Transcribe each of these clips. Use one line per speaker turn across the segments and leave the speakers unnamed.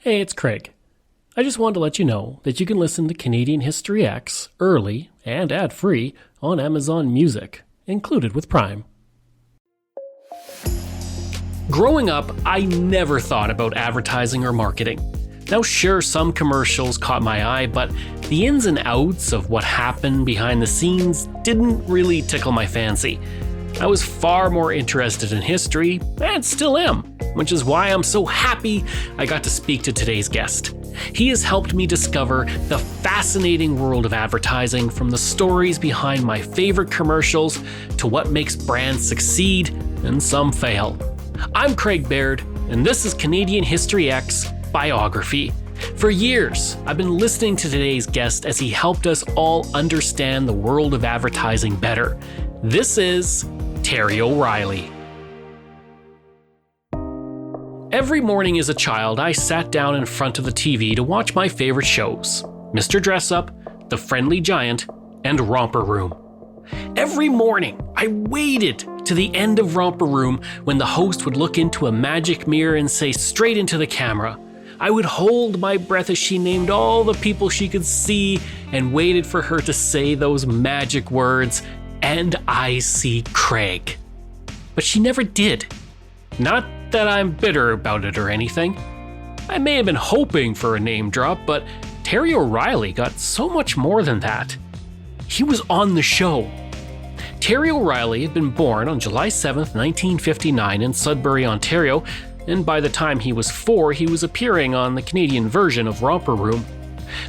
Hey, it's Craig. I just wanted to let you know that you can listen to Canadian History X early and ad-free on Amazon Music, included with Prime. Growing up, I never thought about advertising or marketing. Now sure, some commercials caught my eye, but the ins and outs of what happened behind the scenes didn't really tickle my fancy. I was far more interested in history, and still am, which is why I'm so happy I got to speak to today's guest. He has helped me discover the fascinating world of advertising, from the stories behind my favorite commercials to what makes brands succeed and some fail. I'm Craig Baird, and this is Canadian History X Biography. For years, I've been listening to today's guest as he helped us all understand the world of advertising better. This is Terry O'Reilly. Every morning as a child, I sat down in front of the TV to watch my favorite shows: Mr. Dress-Up, The Friendly Giant, and Romper Room. Every morning, I waited to the end of Romper Room when the host would look into a magic mirror and say straight into the camera. I would hold my breath as she named all the people she could see and waited for her to say those magic words, "And I see Craig." But she never did. Not that I'm bitter about it or anything. I may have been hoping for a name drop, but Terry O'Reilly got so much more than that. He was on the show. Terry O'Reilly had been born on July 7th, 1959 in Sudbury, Ontario, and by the time he was 4, he was appearing on the Canadian version of Romper Room.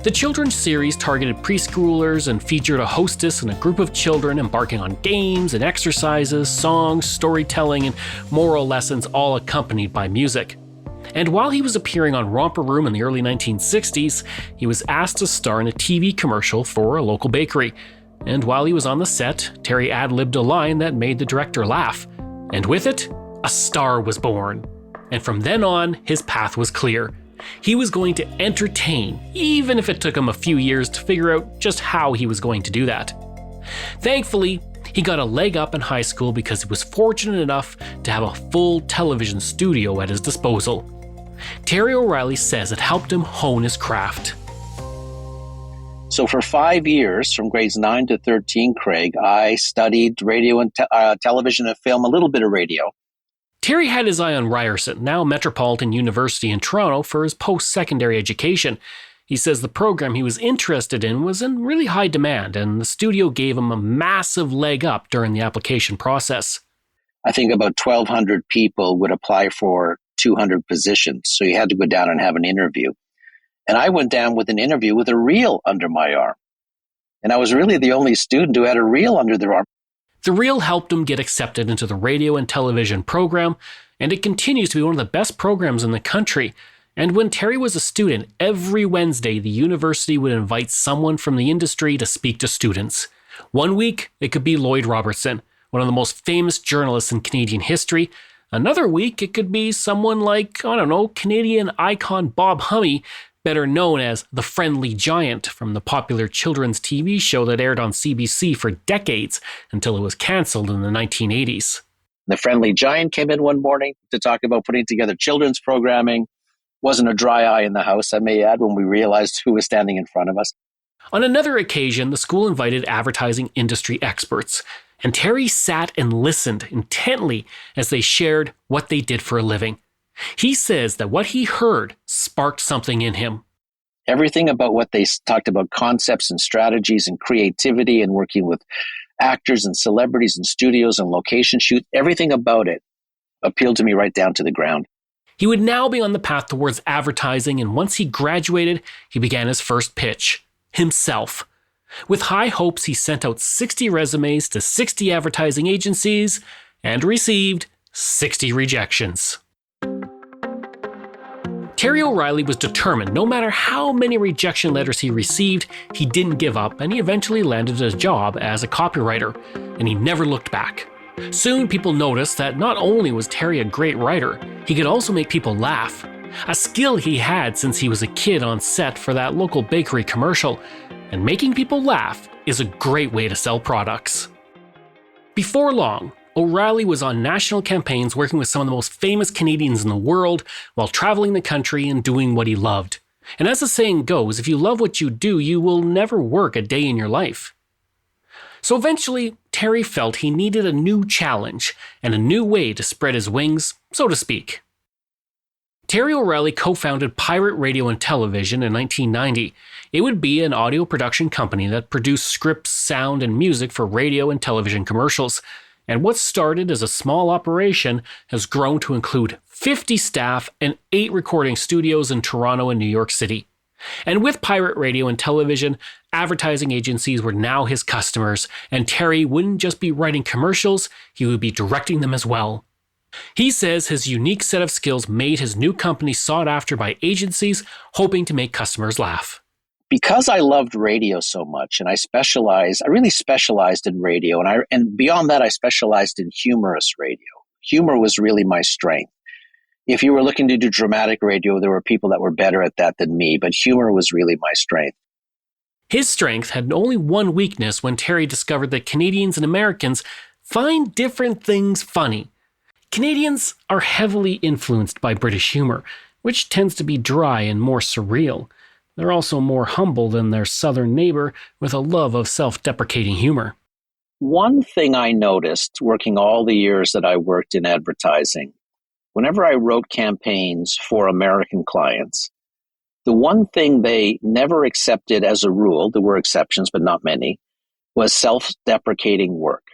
The children's series targeted preschoolers and featured a hostess and a group of children embarking on games and exercises, songs, storytelling, and moral lessons, all accompanied by music. And while he was appearing on Romper Room in the early 1960s, he was asked to star in a TV commercial for a local bakery. And while he was on the set, Terry ad-libbed a line that made the director laugh. And with it, a star was born. And from then on, his path was clear. He was going to entertain, even if it took him a few years to figure out just how he was going to do that. Thankfully, he got a leg up in high school because he was fortunate enough to have a full television studio at his disposal. Terry O'Reilly says it helped him hone his craft.
So for 5 years, from grades 9 to 13, Craig, I studied radio and television and film, a little bit of radio.
Terry had his eye on Ryerson, now Metropolitan University in Toronto, for his post-secondary education. He says the program he was interested in was in really high demand, and the studio gave him a massive leg up during the application process.
I think about 1,200 people would apply for 200 positions, so you had to go down and have an interview. And I went down with an interview with a reel under my arm. And I was really the only student who had a reel under their arm.
The reel helped him get accepted into the radio and television program, and it continues to be one of the best programs in the country. And when Terry was a student, every Wednesday the university would invite someone from the industry to speak to students. One week, it could be Lloyd Robertson, one of the most famous journalists in Canadian history. Another week, it could be someone like, Canadian icon Bob Hummy, better known as the Friendly Giant from the popular children's TV show that aired on CBC for decades until it was cancelled in the 1980s.
The Friendly Giant came in one morning to talk about putting together children's programming. Wasn't a dry eye in the house, I may add, when we realized who was standing in front of us.
On another occasion, the school invited advertising industry experts, and Terry sat and listened intently as they shared what they did for a living. He says that what he heard sparked something in him.
Everything about what they talked about, concepts and strategies and creativity and working with actors and celebrities and studios and location shoot, everything about it appealed to me right down to the ground.
He would now be on the path towards advertising, and once he graduated, he began his first pitch, himself. With high hopes, he sent out 60 resumes to 60 advertising agencies and received 60 rejections. Terry O'Reilly was determined. No matter how many rejection letters he received, he didn't give up, and he eventually landed a job as a copywriter, and he never looked back. Soon, people noticed that not only was Terry a great writer, he could also make people laugh, a skill he had since he was a kid on set for that local bakery commercial, and making people laugh is a great way to sell products. Before long, O'Reilly was on national campaigns working with some of the most famous Canadians in the world while traveling the country and doing what he loved. And as the saying goes, if you love what you do, you will never work a day in your life. So eventually, Terry felt he needed a new challenge and a new way to spread his wings, so to speak. Terry O'Reilly co-founded Pirate Radio and Television in 1990. It would be an audio production company that produced scripts, sound, and music for radio and television commercials. And what started as a small operation has grown to include 50 staff and 8 recording studios in Toronto and New York City. And with Pirate Radio and Television, advertising agencies were now his customers, and Terry wouldn't just be writing commercials, he would be directing them as well. He says his unique set of skills made his new company sought after by agencies hoping to make customers laugh.
Because I loved radio so much, and I really specialized in radio, and beyond that, I specialized in humorous radio. Humor was really my strength. If you were looking to do dramatic radio, there were people that were better at that than me, but humor was really my strength.
His strength had only one weakness when Terry discovered that Canadians and Americans find different things funny. Canadians are heavily influenced by British humor, which tends to be dry and more surreal. They're also more humble than their southern neighbor with a love of self-deprecating humor.
One thing I noticed working all the years that I worked in advertising, whenever I wrote campaigns for American clients, the one thing they never accepted as a rule, there were exceptions, but not many, was self-deprecating work,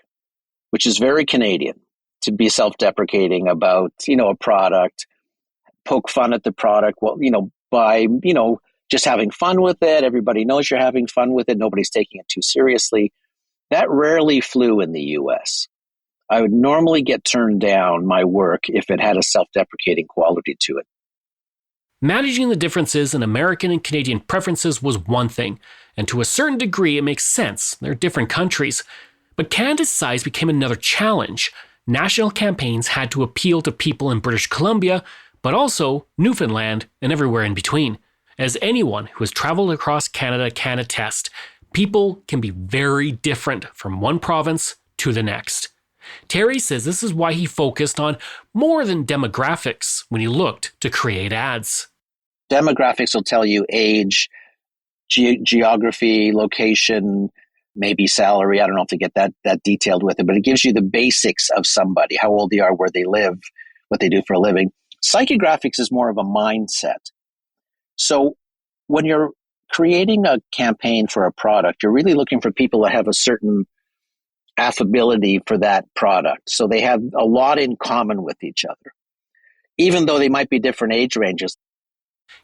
which is very Canadian, to be self-deprecating about, a product, poke fun at the product, by, just having fun with it. Everybody knows you're having fun with it. Nobody's taking it too seriously. That rarely flew in the US. I would normally get turned down my work if it had a self-deprecating quality to it.
Managing the differences in American and Canadian preferences was one thing, and to a certain degree it makes sense. They're different countries. But Canada's size became another challenge. National campaigns had to appeal to people in British Columbia, but also Newfoundland and everywhere in between. As anyone who has traveled across Canada can attest, people can be very different from one province to the next. Terry says this is why he focused on more than demographics when he looked to create ads.
Demographics will tell you age, geography, location, maybe salary. I don't know if they get that detailed with it, but it gives you the basics of somebody, how old they are, where they live, what they do for a living. Psychographics is more of a mindset. So when you're creating a campaign for a product, you're really looking for people that have a certain affability for that product. So they have a lot in common with each other, even though they might be different age ranges.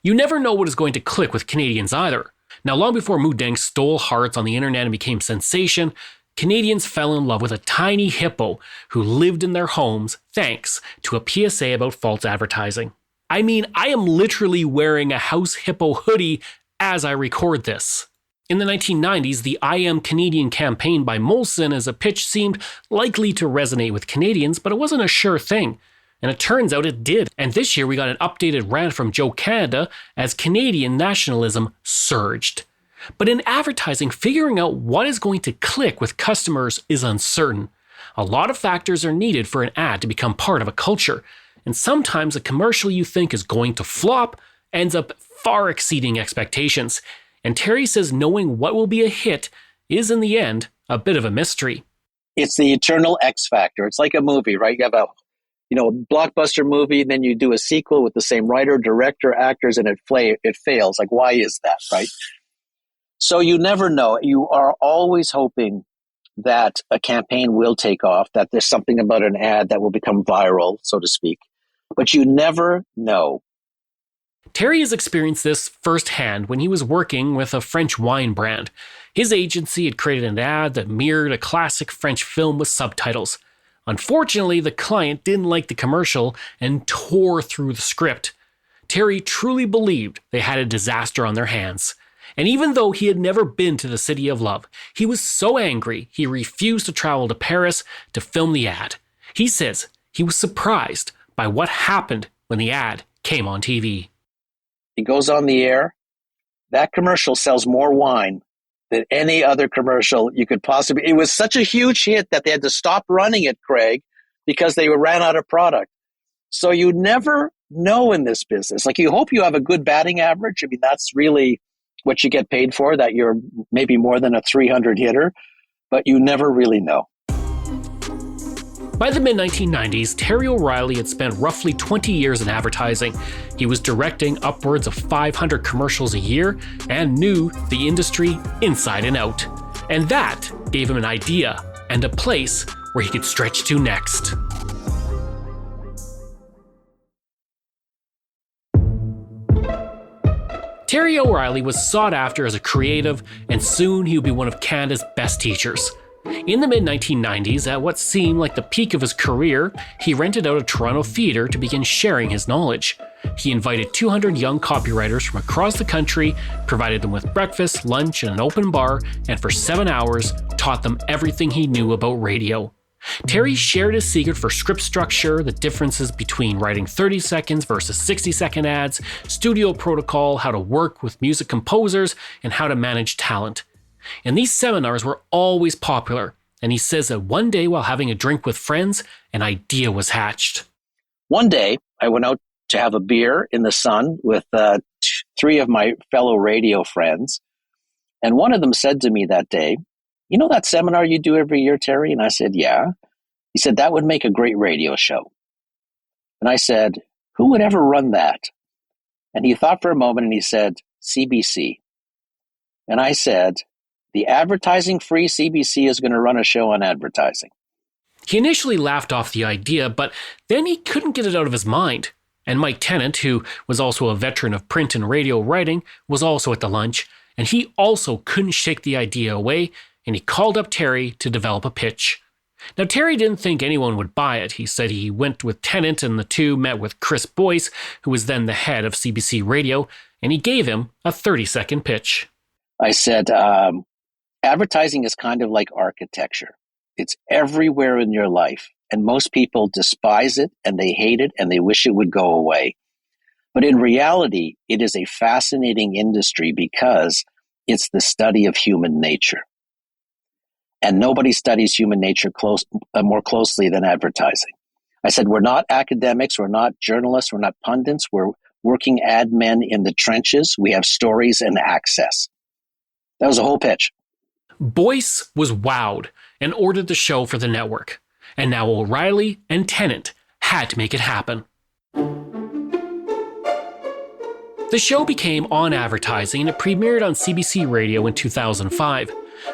You never know what is going to click with Canadians either. Now, long before Moodang stole hearts on the internet and became sensation, Canadians fell in love with a tiny hippo who lived in their homes thanks to a PSA about false advertising. I mean, I am literally wearing a House Hippo hoodie as I record this. In the 1990s, the I Am Canadian campaign by Molson as a pitch seemed likely to resonate with Canadians, but it wasn't a sure thing. And it turns out it did. And this year we got an updated rant from Joe Canada as Canadian nationalism surged. But in advertising, figuring out what is going to click with customers is uncertain. A lot of factors are needed for an ad to become part of a culture. And sometimes a commercial you think is going to flop ends up far exceeding expectations. And Terry says knowing what will be a hit is in the end a bit of a mystery.
It's the eternal X factor. It's like a movie, right? You have a blockbuster movie, and then you do a sequel with the same writer, director, actors, and it fails. Like, why is that, right? So you never know. You are always hoping that a campaign will take off, that there's something about an ad that will become viral, so to speak. But you never know.
Terry has experienced this firsthand when he was working with a French wine brand. His agency had created an ad that mirrored a classic French film with subtitles. Unfortunately, the client didn't like the commercial and tore through the script. Terry truly believed they had a disaster on their hands. And even though he had never been to the City of Love, he was so angry he refused to travel to Paris to film the ad. He says he was surprised by what happened when the ad came on TV.
It goes on the air. That commercial sells more wine than any other commercial you could possibly. It was such a huge hit that they had to stop running it, Craig, because they ran out of product. So you never know in this business. Like, you hope you have a good batting average. I mean, that's really what you get paid for, that you're maybe more than a 300 hitter, but you never really know.
By the mid-1990s, Terry O'Reilly had spent roughly 20 years in advertising. He was directing upwards of 500 commercials a year and knew the industry inside and out. And that gave him an idea and a place where he could stretch to next. Terry O'Reilly was sought after as a creative, and soon he would be one of Canada's best teachers. In the mid-1990s, at what seemed like the peak of his career, he rented out a Toronto theatre to begin sharing his knowledge. He invited 200 young copywriters from across the country, provided them with breakfast, lunch, and an open bar, and for 7 hours, taught them everything he knew about radio. Terry shared his secret for script structure, the differences between writing 30 seconds versus 60-second ads, studio protocol, how to work with music composers, and how to manage talent. And these seminars were always popular, and he says that one day while having a drink with friends, an idea was hatched.
One day, I went out to have a beer in the sun with 3 of my fellow radio friends, and one of them said to me that day, "You know that seminar you do every year, Terry?" And I said, "Yeah." He said, "That would make a great radio show." And I said, "Who would ever run that?" And he thought for a moment and he said, "CBC." And I said, "The advertising-free CBC is going to run a show on advertising."
He initially laughed off the idea, but then he couldn't get it out of his mind. And Mike Tennant, who was also a veteran of print and radio writing, was also at the lunch, and he also couldn't shake the idea away, and he called up Terry to develop a pitch. Now, Terry didn't think anyone would buy it. He said he went with Tennant, and the two met with Chris Boyce, who was then the head of CBC Radio, and he gave him a 30-second pitch.
I said, advertising is kind of like architecture. It's everywhere in your life, and most people despise it, and they hate it, and they wish it would go away. But in reality, it is a fascinating industry because it's the study of human nature. And nobody studies human nature more closely than advertising. I said, we're not academics, we're not journalists, we're not pundits, we're working ad men in the trenches. We have stories and access. That was the whole pitch.
Boyce was wowed and ordered the show for the network. And now O'Reilly and Tennant had to make it happen. The show became on advertising and it premiered on CBC Radio in 2005.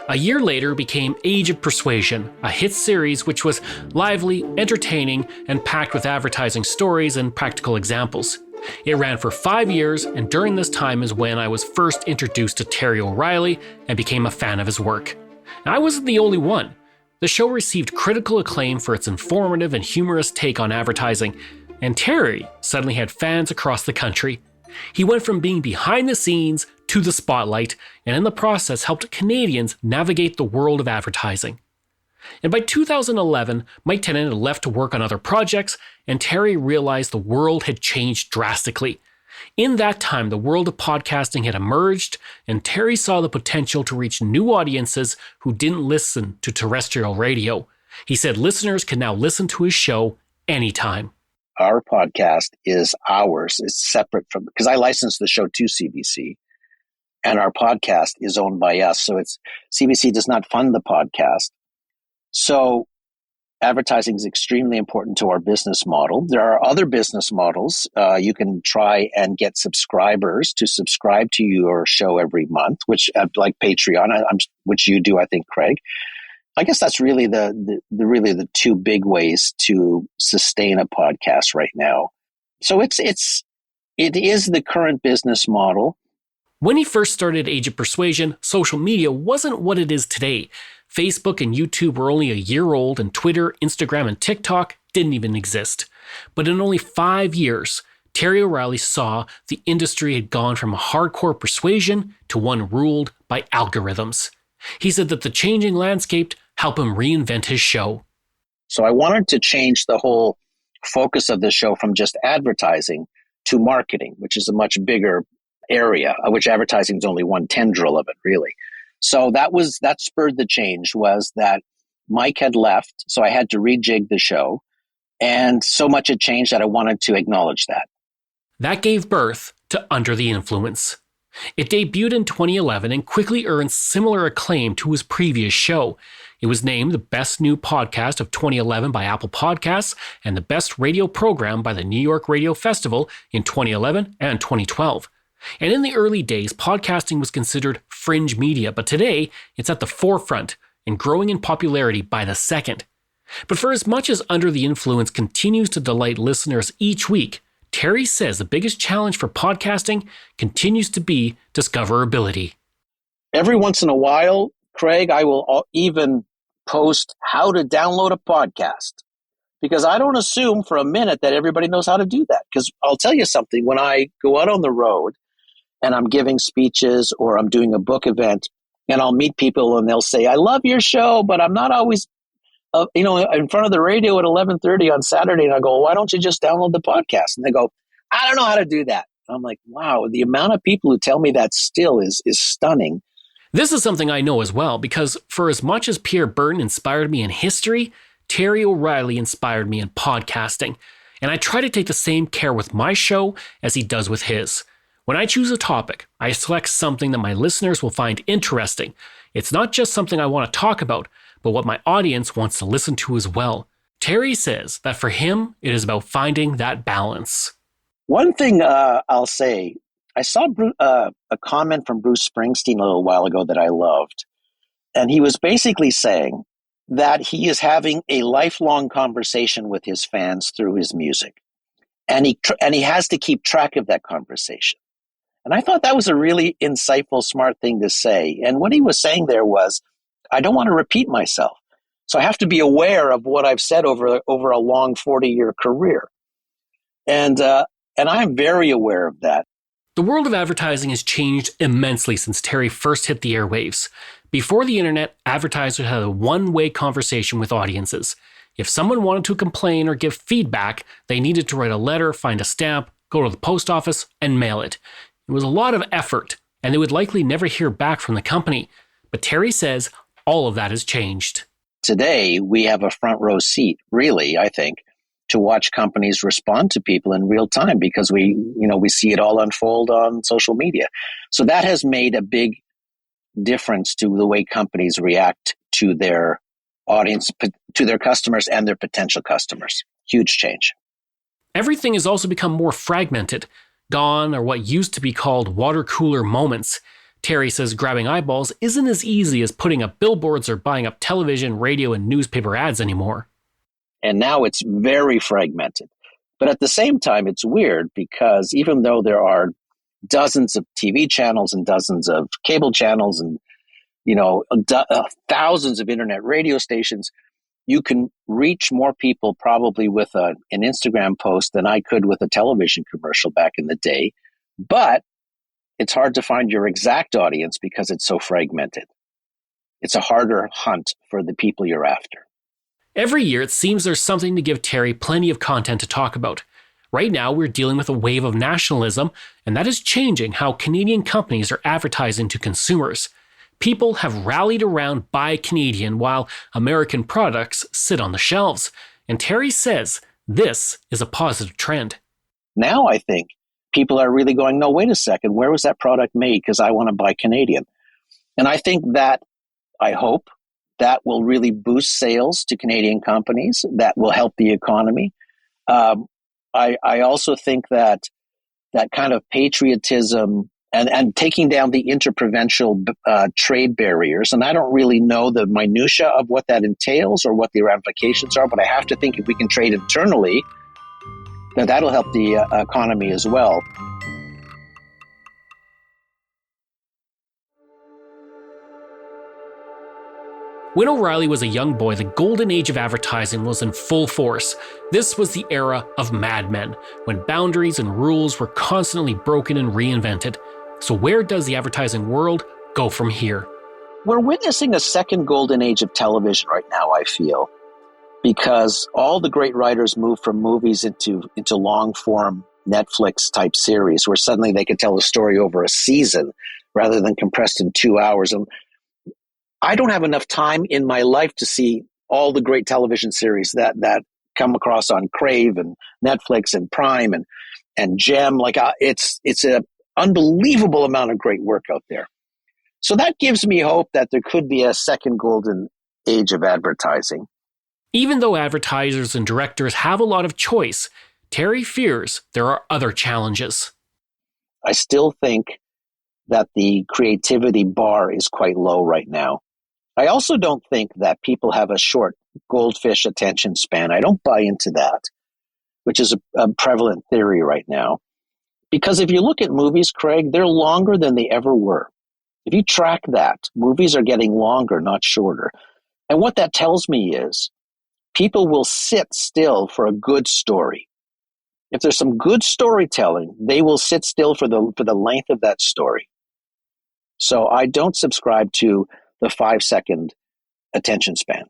A year later, it became Age of Persuasion, a hit series which was lively, entertaining, and packed with advertising stories and practical examples. It ran for 5 years, and during this time is when I was first introduced to Terry O'Reilly and became a fan of his work. And I wasn't the only one. The show received critical acclaim for its informative and humorous take on advertising, and Terry suddenly had fans across the country. He went from being behind the scenes to the spotlight, and in the process helped Canadians navigate the world of advertising. And by 2011, Mike Tennant had left to work on other projects, and Terry realized the world had changed drastically. In that time, the world of podcasting had emerged, and Terry saw the potential to reach new audiences who didn't listen to terrestrial radio. He said listeners can now listen to his show anytime.
Our podcast is ours. It's separate from, because I licensed the show to CBC, and our podcast is owned by us. So it's CBC does not fund the podcast. So advertising is extremely important to our business model. There are other business models. You can try and get subscribers to subscribe to your show every month, which like Patreon, which you do, I think, Craig. I guess that's really the two big ways to sustain a podcast right now. So it is the current business model.
When he first started Age of Persuasion, social media wasn't what it is today. Facebook and YouTube were only a year old, and Twitter, Instagram, and TikTok didn't even exist. But in only 5 years, Terry O'Reilly saw the industry had gone from a hardcore persuasion to one ruled by algorithms. He said that the changing landscape helped him reinvent his show.
So I wanted to change the whole focus of the show from just advertising to marketing, which is a much bigger area, of which advertising is only one tendril of it, really. So that spurred the change, was that Mike had left, so I had to rejig the show. And so much had changed that I wanted to acknowledge that.
That gave birth to Under the Influence. It debuted in 2011 and quickly earned similar acclaim to his previous show. It was named the Best New Podcast of 2011 by Apple Podcasts and the Best Radio Program by the New York Radio Festival in 2011 and 2012. And in the early days, podcasting was considered fringe media, but today it's at the forefront and growing in popularity by the second. But for as much as Under the Influence continues to delight listeners each week, Terry says the biggest challenge for podcasting continues to be discoverability.
Every once in a while, Craig, I will even post how to download a podcast, because I don't assume for a minute that everybody knows how to do that. Because I'll tell you something, when I go out on the road and I'm giving speeches or I'm doing a book event and I'll meet people and they'll say, I love your show, but I'm not always in front of the radio at 11:30 on Saturday, and I go, why don't you just download the podcast? And they go, I don't know how to do that. I'm like, wow, the amount of people who tell me that still is stunning.
This is something I know as well, because for as much as Pierre Burton inspired me in history, Terry O'Reilly inspired me in podcasting. And I try to take the same care with my show as he does with his. When I choose a topic, I select something that my listeners will find interesting. It's not just something I want to talk about, but what my audience wants to listen to as well. Terry says that for him, it is about finding that balance.
One thing I'll say, I saw a comment from Bruce Springsteen a little while ago that I loved. And he was basically saying that he is having a lifelong conversation with his fans through his music. And he has to keep track of that conversation. And I thought that was a really insightful, smart thing to say. And what he was saying there was, I don't want to repeat myself. So I have to be aware of what I've said over a long 40-year career. And I'm very aware of that.
The world of advertising has changed immensely since Terry first hit the airwaves. Before the internet, advertisers had a one-way conversation with audiences. If someone wanted to complain or give feedback, they needed to write a letter, find a stamp, go to the post office, and mail it. It was a lot of effort, and they would likely never hear back from the company. But Terry says all of that has changed.
Today, we have a front row seat, really, I think, to watch companies respond to people in real time, because we see it all unfold on social media. So that has made a big difference to the way companies react to their audience, to their customers and their potential customers. Huge change.
Everything has also become more fragmented. Gone are what used to be called water cooler moments. Terry says grabbing eyeballs isn't as easy as putting up billboards or buying up television, radio, and newspaper ads anymore.
And now it's very fragmented. But at the same time, it's weird, because even though there are dozens of TV channels and dozens of cable channels and thousands of internet radio stations, you can reach more people probably with an Instagram post than I could with a television commercial back in the day. But it's hard to find your exact audience because it's so fragmented. It's a harder hunt for the people you're after.
Every year, it seems there's something to give Terry plenty of content to talk about. Right now, we're dealing with a wave of nationalism, and that is changing how Canadian companies are advertising to consumers. People have rallied around Buy Canadian while American products sit on the shelves. And Terry says this is a positive trend.
Now I think people are really going, no, wait a second, where was that product made? Because I want to buy Canadian. And I think that, I hope, that will really boost sales to Canadian companies. That will help the economy. I also think that kind of patriotism and taking down the interprovincial trade barriers, and I don't really know the minutia of what that entails or what the ramifications are, but I have to think if we can trade internally, that'll help the economy as well.
When O'Reilly was a young boy, the golden age of advertising was in full force. This was the era of Mad Men, when boundaries and rules were constantly broken and reinvented. So where does the advertising world go from here?
We're witnessing a second golden age of television right now, I feel, because all the great writers moved from movies into long-form Netflix-type series, where suddenly they could tell a story over a season rather than compressed in 2 hours. And I don't have enough time in my life to see all the great television series that come across on Crave and Netflix and Prime and Gem. It's an unbelievable amount of great work out there. So that gives me hope that there could be a second golden age of advertising.
Even though advertisers and directors have a lot of choice, Terry fears there are other challenges.
I still think that the creativity bar is quite low right now. I also don't think that people have a short goldfish attention span. I don't buy into that, which is a prevalent theory right now. Because if you look at movies, Craig, they're longer than they ever were. If you track that, movies are getting longer, not shorter. And what that tells me is people will sit still for a good story. If there's some good storytelling, they will sit still for the length of that story. So I don't subscribe to the 5-second attention span.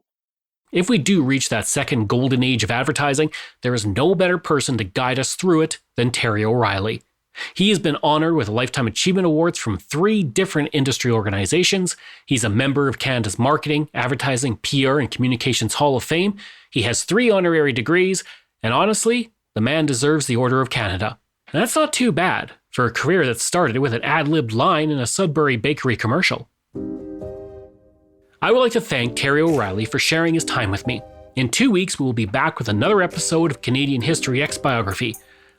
If we do reach that second golden age of advertising, there is no better person to guide us through it than Terry O'Reilly. He has been honored with Lifetime Achievement Awards from 3 different industry organizations. He's a member of Canada's Marketing, Advertising, PR, and Communications Hall of Fame. He has 3 honorary degrees, and honestly, the man deserves the Order of Canada. And that's not too bad for a career that started with an ad-libbed line in a Sudbury bakery commercial. I would like to thank Terry O'Reilly for sharing his time with me. In 2 weeks, we will be back with another episode of Canadian History X Biography.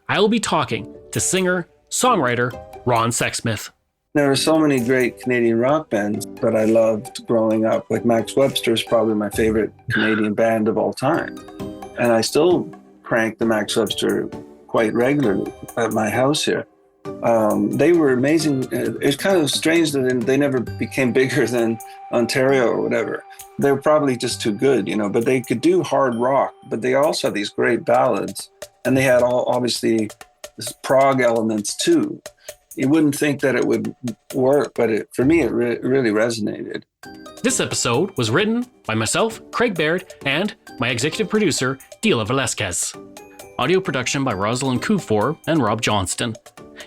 I will be talking to singer, songwriter Ron Sexsmith.
There are so many great Canadian rock bands that I loved growing up. Like Max Webster is probably my favorite Canadian band of all time. And I still crank the Max Webster quite regularly at my house here. They were amazing. It's kind of strange that they never became bigger than Ontario or whatever. They were probably just too good, but they could do hard rock, but they also had these great ballads. And they had obviously this prog elements too. You wouldn't think that it would work, but for me, it really resonated.
This episode was written by myself, Craig Baird, and my executive producer, Dila Velasquez. Audio production by Rosalind Kufor and Rob Johnston.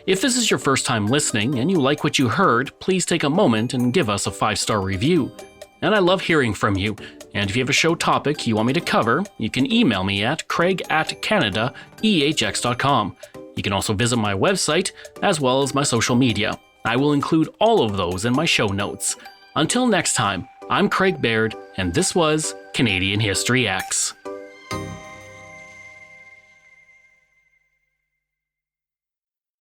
If this is your first time listening and you like what you heard, please take a moment and give us a 5-star review. And I love hearing from you. And if you have a show topic you want me to cover, you can email me at craig@canadaehx.com. You can also visit my website as well as my social media. I will include all of those in my show notes. Until next time, I'm Craig Baird, and this was Canadian History X.